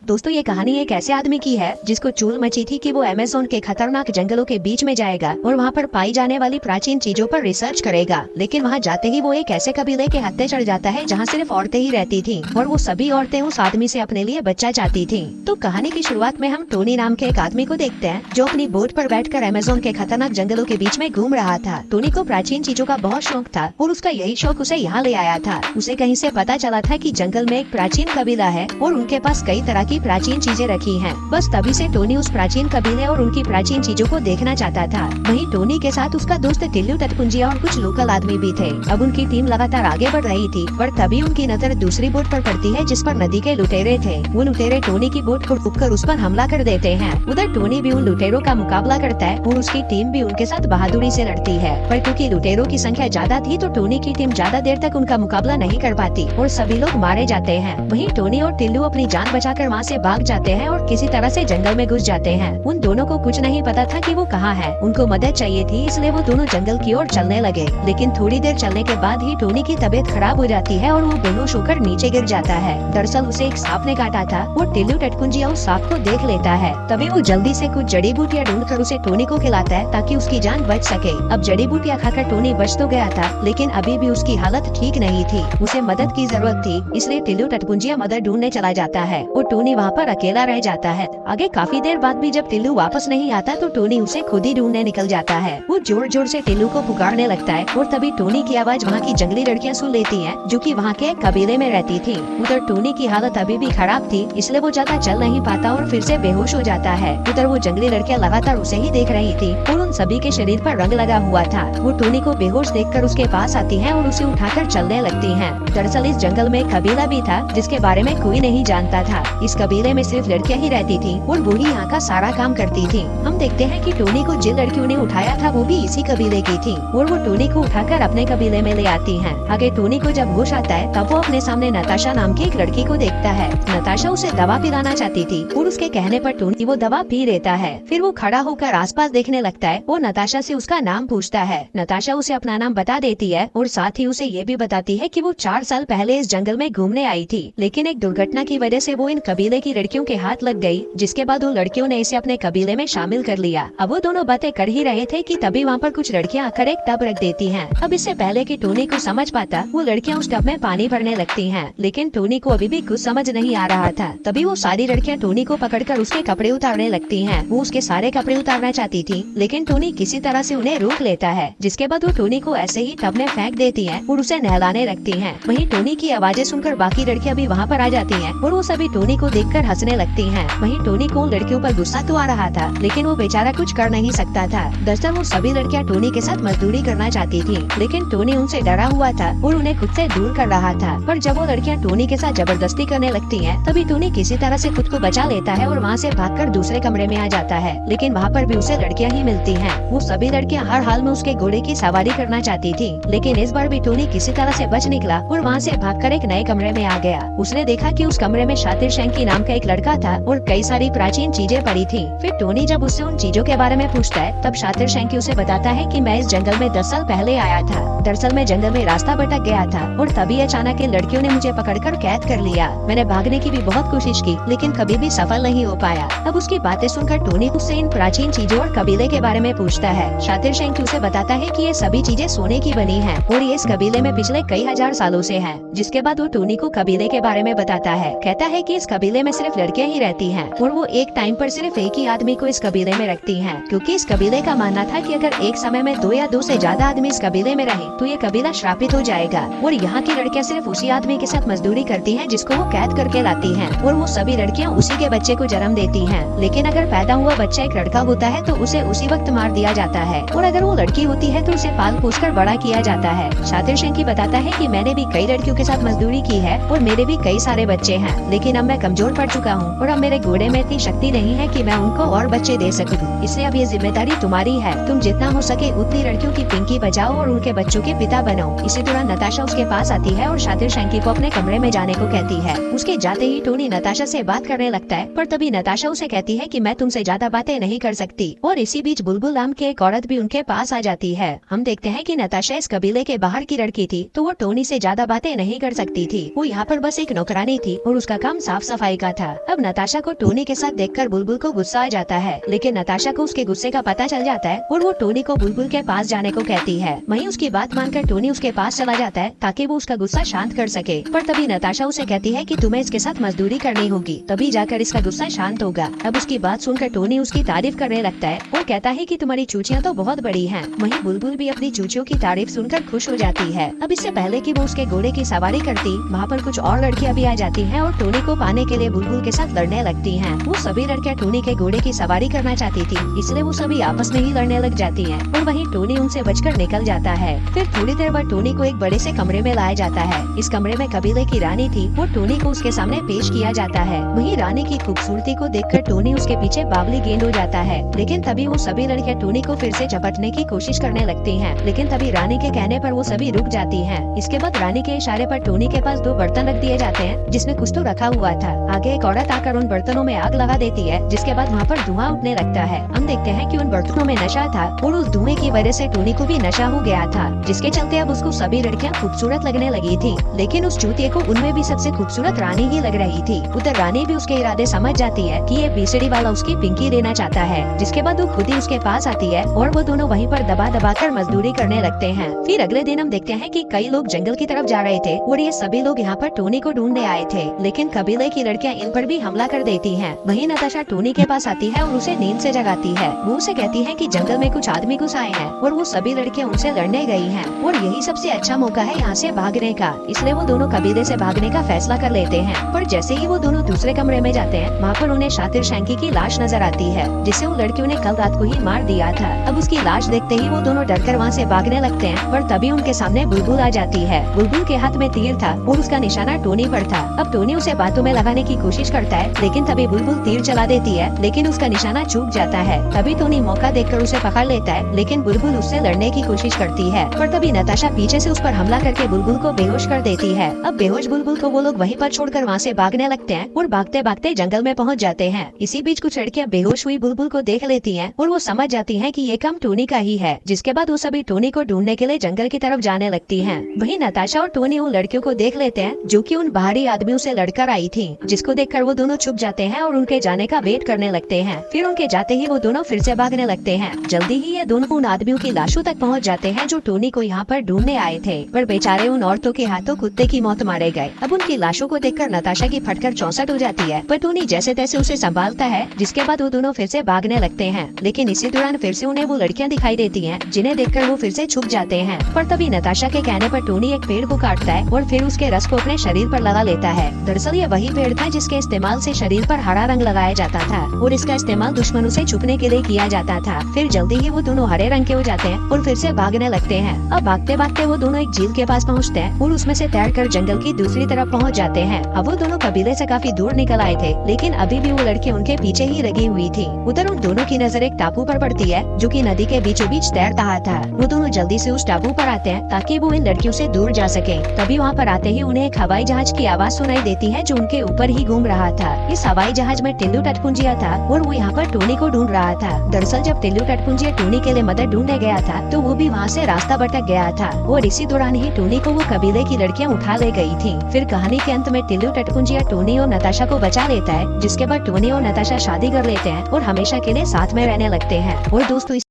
दोस्तों ये कहानी एक ऐसे आदमी की है जिसको चूल मची थी कि वो अमेज़न के खतरनाक जंगलों के बीच में जाएगा और वहाँ पर पाई जाने वाली प्राचीन चीजों पर रिसर्च करेगा। लेकिन वहाँ जाते ही वो एक ऐसे कबीले के हत्थे चढ़ जाता है जहाँ सिर्फ औरतें ही रहती थी और वो सभी औरतें उस आदमी से अपने लिए बच्चा चाहती थी। तो कहानी की शुरुआत में हम टोनी नाम के एक आदमी को देखते हैं जो अपनी बोट पर बैठकर अमेज़न के खतरनाक जंगलों के बीच में घूम रहा था। टोनी को प्राचीन चीजों का बहुत शौक था और उसका यही शौक उसे यहाँ ले आया था। उसे कहीं से पता चला था कि जंगल में एक प्राचीन कबीला है और उनके पास कई तरह की प्राचीन चीजें रखी हैं। बस तभी से टोनी उस प्राचीन कबीले और उनकी प्राचीन चीजों को देखना चाहता था। वहीं टोनी के साथ उसका दोस्त टिल्लू टटपुंजिया और कुछ लोकल आदमी भी थे। अब उनकी टीम लगातार आगे बढ़ रही थी पर तभी उनकी नजर दूसरी बोट पर पड़ती है जिस पर नदी के लुटेरे थे। वो लुटेरे टोनी की बोट को रोककर उस पर हमला कर देते हैं। उधर टोनी भी उन लुटेरों का मुकाबला करता है और उसकी टीम भी उनके साथ बहादुरी से लड़ती है। पर क्योंकि लुटेरों की संख्या ज्यादा थी तो टोनी की टीम ज्यादा देर तक उनका मुकाबला नहीं कर पाती और सभी लोग मारे जाते हैं। वहीं टोनी और टिल्लू अपनी जान बचाकर वहाँ से भाग जाते हैं और किसी तरह से जंगल में घुस जाते हैं। उन दोनों को कुछ नहीं पता था कि वो कहाँ है। उनको मदद चाहिए थी इसलिए वो दोनों जंगल की ओर चलने लगे। लेकिन थोड़ी देर चलने के बाद ही टोनी की तबीयत खराब हो जाती है और वो बेहोश होकर नीचे गिर जाता है। दरअसल उसे एक सांप ने काटा था। वो टिल्लू टटपुंजिया उस सांप को देख लेता है। तभी वो जल्दी से कुछ जड़ी बूटियाँ ढूंढकर उसे टोनी को खिलाता है ताकि उसकी जान बच सके। अब जड़ी बूटियाँ खाकर टोनी बच तो गया था लेकिन अभी भी उसकी हालत ठीक नहीं थी। उसे मदद की जरूरत थी इसलिए टिल्लू टटपुंजिया मदद ढूंढने चला जाता है और टोनी वहाँ पर अकेला रह जाता है। आगे काफी देर बाद भी जब टिल्लू वापस नहीं आता तो टोनी उसे खुद ही ढूंढने निकल जाता है। वो जोर जोर से टिल्लू को पुकारने लगता है और तभी टोनी की आवाज वहाँ की जंगली लड़कियाँ सुन लेती हैं जो कि वहाँ के कबीले में रहती थी। उधर टोनी की हालत अभी भी खराब थी इसलिए वो ज्यादा चल नहीं पाता और फिर से बेहोश हो जाता है। उधर वो जंगली लड़कियाँ लगातार उसे ही देख रही थी और उन सभी के शरीर पर रंग लगा हुआ था। वो टोनी को बेहोश देखकर उसके पास आती हैं और उसे उठाकर चलने लगती हैं। दरअसल इस जंगल में एक कबीला भी था जिसके बारे में कोई नहीं जानता था। इस कबीले में सिर्फ लड़कियां ही रहती थी और वो ही यहाँ का सारा काम करती थी। हम देखते हैं कि टोनी को जिन लड़कियों ने उठाया था वो भी इसी कबीले की थी और वो टोनी को उठाकर अपने कबीले में ले आती हैं। आगे टोनी को जब होश आता है तब वो अपने सामने नताशा नाम की एक लड़की को देखता है। नताशा उसे दवा पिलाना चाहती थी और उसके कहने पर टोनी वो दवा पी लेता है। फिर वो खड़ा होकर आसपास देखने लगता है और नताशा से उसका नाम पूछता है। नताशा उसे अपना नाम बता देती है और साथ ही उसे ये भी बताती है कि वो 4 साल पहले इस जंगल में घूमने आई थी लेकिन एक दुर्घटना की वजह से वो इन कबीले की लड़कियों के हाथ लग गई जिसके बाद उन लड़कियों ने इसे अपने कबीले में शामिल कर लिया। अब वो दोनों बातें कर ही रहे थे कि तभी वहाँ पर कुछ लड़कियाँ आकर एक टब रख देती हैं। अब इससे पहले कि टोनी को समझ पाता वो लड़कियाँ उस टब में पानी भरने लगती हैं लेकिन टोनी को अभी भी कुछ समझ नहीं आ रहा था। तभी वो सारी लड़कियाँ टोनी को पकड़कर उसके कपड़े उतारने लगती हैं। वो उसके सारे कपड़े उतारना चाहती थी लेकिन टोनी किसी तरह से उन्हें रोक लेता है जिसके बाद वो टोनी को ऐसे ही टब में फेंक देती है और उसे नहलाने लगती है। वहीं टोनी की आवाजें सुनकर बाकी लड़कियां भी वहाँ पर आ जाती हैं और वो सभी टोनी को देखकर हंसने लगती हैं। वहीं टोनी को उन लड़कियों पर गुस्सा तो आ रहा था लेकिन वो बेचारा कुछ कर नहीं सकता था। दरअसल वो सभी लड़कियां टोनी के साथ मजदूरी करना चाहती थी लेकिन टोनी उनसे डरा हुआ था और उन्हें खुद से दूर कर रहा था। पर जब वो लड़कियां टोनी के साथ जबरदस्ती करने लगती हैं तभी टोनी किसी तरह से खुद को बचा लेता है और वहाँ से भागकर दूसरे कमरे में आ जाता है लेकिन वहाँ पर भी उसे लड़कियां ही मिलती हैं। वो सभी लड़कियां हर हाल में उसके घोड़े की सवारी करना चाहती थी लेकिन इस बार भी टोनी किसी तरह से बच निकला और वहाँ से भागकर एक नए कमरे में आ गया। उसने देखा कि उस कमरे में शातिर शैंकी नाम का एक लड़का था और कई सारी प्राचीन चीजें पड़ी थी। फिर टोनी जब उससे उन चीजों के बारे में पूछता है तब शातिर शैंकी उसे बताता है कि मैं इस जंगल में 10 साल पहले आया था। दरअसल मैं जंगल में रास्ता भटक गया था और तभी अचानक इन लड़कियों ने मुझे पकड़कर कैद कर लिया। मैंने भागने की भी बहुत कोशिश की लेकिन कभी भी सफल नहीं हो पाया। अब उसकी बातें सुनकर टोनी उससे इन प्राचीन चीजों और कबीले के बारे में पूछता है। शातिर शैंकी उसे बताता है कि ये सभी चीजें सोने की बनी हैं और ये इस कबीले में पिछले कई हजार सालों से है। जिसके बाद वो टोनी को कबीले के बारे में बताता है। कहता है कि इस कबीले में सिर्फ लड़कियां ही रहती हैं और वो एक टाइम पर सिर्फ एक ही आदमी को इस कबीले में रखती हैं क्योंकि इस कबीले का मानना था कि अगर एक समय में 2 या 2 से ज्यादा आदमी इस कबीले में रहे तो ये कबीला श्रापित हो जाएगा और यहाँ की लड़कियाँ सिर्फ उसी आदमी के साथ मजदूरी करती हैं जिसको वो कैद करके लाती हैं और वो सभी लड़कियाँ उसी के बच्चे को जन्म देती हैं। लेकिन अगर पैदा हुआ बच्चा एक लड़का होता है तो उसे उसी वक्त मार दिया जाता है और अगर वो लड़की होती है तो उसे पाल पोस कर बड़ा किया जाता है। शातिर शैंकी बताता है कि मैंने भी कई लड़कियों के साथ मजदूरी की है और मेरे भी कई सारे बच्चे हैं लेकिन अब मैं कमजोर पड़ चुका हूँ और अब मेरे घोड़े में इतनी शक्ति नहीं है कि मैं उनको और बच्चे दे सकूं। इसलिए अब ये जिम्मेदारी तुम्हारी है। तुम जितना हो सके उतनी लड़कियों की पिंकी बचाओ और उनके बच्चों के पिता बनो। इसी तरह नताशा उसके पास आती है और शातिर शैंकी को अपने कमरे में जाने को कहती है। उसके जाते ही टोनी नताशा से बात करने लगता है पर तभी नताशा उसे कहती है कि मैं तुमसे ज्यादा बातें नहीं कर सकती और इसी बीच बुलबुल नाम की एक औरत भी उनके पास आ जाती है। हम देखते हैं कि नताशा इस कबीले के बाहर की लड़की थी तो वो टोनी से ज्यादा बातें नहीं कर सकती थी। वो यहाँ पर बस एक नौकरानी थी और उसका काम साफ सफाई का था। अब नताशा को टोनी के साथ देखकर बुलबुल को गुस्सा आ जाता है, लेकिन नताशा को उसके गुस्से का पता चल जाता है और वो टोनी को बुलबुल के पास जाने को कहती है। वहीं उसकी बात मानकर टोनी उसके पास चला जाता है ताकि वो उसका गुस्सा शांत कर सके। पर तभी नताशा उसे कहती है कि तुम्हें इसके साथ मजदूरी करनी होगी, तभी जाकर इसका गुस्सा शांत होगा। अब उसकी बात सुनकर टोनी उसकी तारीफ करने लगता है और कहता है कि तुम्हारी चूचियाँ तो बहुत बड़ी हैं। वहीं बुलबुल भी अपनी चूचियों की तारीफ सुनकर खुश हो जाती है। अब इससे पहले कि वो उसके घोड़े की सवारी करती, वहाँ पर कुछ और लड़कियाँ भी आ जाती हैं और टोनी को पाने के लिए बुलबुल के साथ लड़ने लगती हैं। वो सभी लड़कियाँ टोनी के घोड़े की सवारी करना चाहती थी, इसलिए वो सभी आपस में ही लड़ने लग जाती हैं और वहीं टोनी उनसे बचकर निकल जाता है। फिर थोड़ी देर बाद टोनी को एक बड़े से कमरे में लाया जाता है। इस कमरे में कबीले की रानी थी, वो टोनी को उसके सामने पेश किया जाता है। वहीं रानी की खूबसूरती को देखकर टोनी उसके पीछे बावली गेंद हो जाता है, लेकिन तभी वो सभी लड़कियां टोनी को फिर से झपटने की कोशिश करने लगती हैं। लेकिन तभी रानी के कहने पर वो सभी रुक जाती हैं। इसके बाद रानी के इशारे पर टोनी के पास 2 बर्तन रख दिए जाते हैं जिसमें कुछ तो रखा हुआ था। आगे एक औरत आकर उन बर्तनों में आग लगा देती है, जिसके बाद वहाँ पर धुआं उठने लगता है। हम देखते हैं कि उन बर्तनों में नशा था और उस धुएं की वजह से टोनी को भी नशा हो गया था, जिसके चलते अब उसको सभी लड़कियां खूबसूरत लगने लगी थी। लेकिन उस चूतिए को उनमें भी सबसे खूबसूरत रानी ही लग रही थी। उधर रानी भी उसके इरादे समझ जाती है कि ये बीसड़ी वाला उसकी पिंकी लेना चाहता है, जिसके बाद वो खुद ही उसके पास आती है और वो दोनों वहीं पर दबा दबा कर मजदूरी करने लगते हैं। फिर अगले दिन हम देखते हैं कि कई लोग जंगल की तरफ जा रहे थे और ये सभी लोग यहाँ पर टोनी को ढूंढने आए थे, लेकिन कबीले की लड़कियाँ इन पर भी हमला कर देती हैं। वहीं नताशा टोनी के पास आती है और उसे नींद से जगाती है। वो उसे कहती है कि जंगल में कुछ आदमी घुस आए हैं और वो सभी लड़कियाँ उनसे लड़ने गई हैं और यही सबसे अच्छा मौका है यहाँ से भागने का, इसलिए वो दोनों कबीले से भागने का फैसला कर लेते हैं। पर जैसे ही वो दोनों दूसरे कमरे में जाते हैं, वहाँ पर उन्हें शातिर शैंकी की लाश नजर आती है, जिसे उन लड़कियों ने कल रात को ही मार दिया था। अब उसकी लाश देखते ही वो दोनों डरकर वहाँ से भागने लगते हैं, पर तभी उनके सामने बुलबुल आ जाती है। बुलबुल के हाथ में तीर था और उसका निशाना टोनी पर था। अब टोनी उसे बातों में लगाने की कोशिश करता है, लेकिन तभी बुलबुल तीर चला देती है, लेकिन उसका निशाना चूक जाता है। तभी टोनी मौका देखकर उसे पकड़ लेता है, लेकिन बुलबुल उससे लड़ने की कोशिश करती है, पर तभी नताशा पीछे से उस पर हमला करके बुलबुल को बेहोश कर देती है। अब बेहोश बुलबुल को वो लोग वहीं पर छोड़कर वहाँ से भागने लगते हैं और भागते भागते जंगल में पहुँच जाते हैं। इसी बीच कुछ लड़कियाँ बेहोश हुई बुलबुल को देख लेती हैं और वो समझ जाती हैं कि ये काम टोनी का ही है, जिसके बाद वो सभी टोनी को ढूंढने के लिए जंगल की तरफ जाने लगती हैं। वहीं नताशा और टोनी उन लड़कियों को देख लेते हैं जो कि उन बाहरी आदमियों से लड़कर आई थी, जिसको देखकर वो दोनों छुप जाते हैं और उनके जाने का वेट करने लगते हैं। फिर उनके जाते ही वो दोनों फिर से भागने लगते हैं। जल्दी ही ये दोनों उन आदमियों की लाशों तक पहुंच जाते हैं जो टोनी को यहाँ पर ढूंढने आए थे, पर बेचारे उन औरतों के हाथों कुत्ते की मौत मारे गए। अब उनकी लाशों को देखकर नताशा की फटकर 64 हो जाती है, पर टोनी जैसे तैसे उसे संभालता है, जिसके बाद वो दोनों फिर से भागने लगते हैं। लेकिन इसी दौरान फिर से उन्हें वो लड़कियां दिखाई देती हैं, जिन्हें देखकर वो फिर से छुप जाते हैं। पर तभी नताशा के कहने पर टोनी एक पेड़ को काटता है और फिर उसके रस को अपने शरीर पर लगा लेता है। दरअसल ये वही पेड़ था जिसके इस्तेमाल से शरीर पर हरा रंग लगाया जाता था और इसका इस्तेमाल दुश्मनों से छुपने के लिए किया जाता था। फिर जल्दी ही वो दोनों हरे रंग के हो जाते हैं और फिर से भागने लगते हैं। अब भागते भागते वो दोनों एक झील के पास पहुँचते हैं और उसमें से तैरकर जंगल की दूसरी तरफ पहुँच जाते हैं। अब वो दोनों कबीले से काफी दूर निकल आए थे, लेकिन अभी भी वो लड़की उनके पीछे ही लगी हुई थी। उधर उन दोनों की नजर एक टापू पर पड़ती है जो कि नदी के बीचों बीच तैर रहा था। वो दोनों जल्दी से उस टापू पर आते हैं ताकि वो इन लड़कियों से दूर जा सके। तभी वहाँ पर आते ही उन्हें एक हवाई जहाज की आवाज सुनाई देती है जो उनके ऊपर ही घूम रहा था। इस हवाई जहाज में टिल्लू टटपुंजिया था और वो यहाँ पर टोनी को ढूंढ रहा था। दरअसल जब टिल्लू टटपुंजिया टोनी के लिए मदद ढूंढने गया था तो वो भी वहाँ से रास्ता भटक गया था और इसी दौरान ही टोनी को वो कबीले की लड़कियाँ उठा ले गई थी। फिर कहानी के अंत में टिल्लू टटपुंजिया टोनी और नताशा को बचा लेता है, जिसके बाद टोनी और नताशा शादी कर लेते हैं और हमेशा के लिए साथ में रहने लगते हैं। और दोस्तों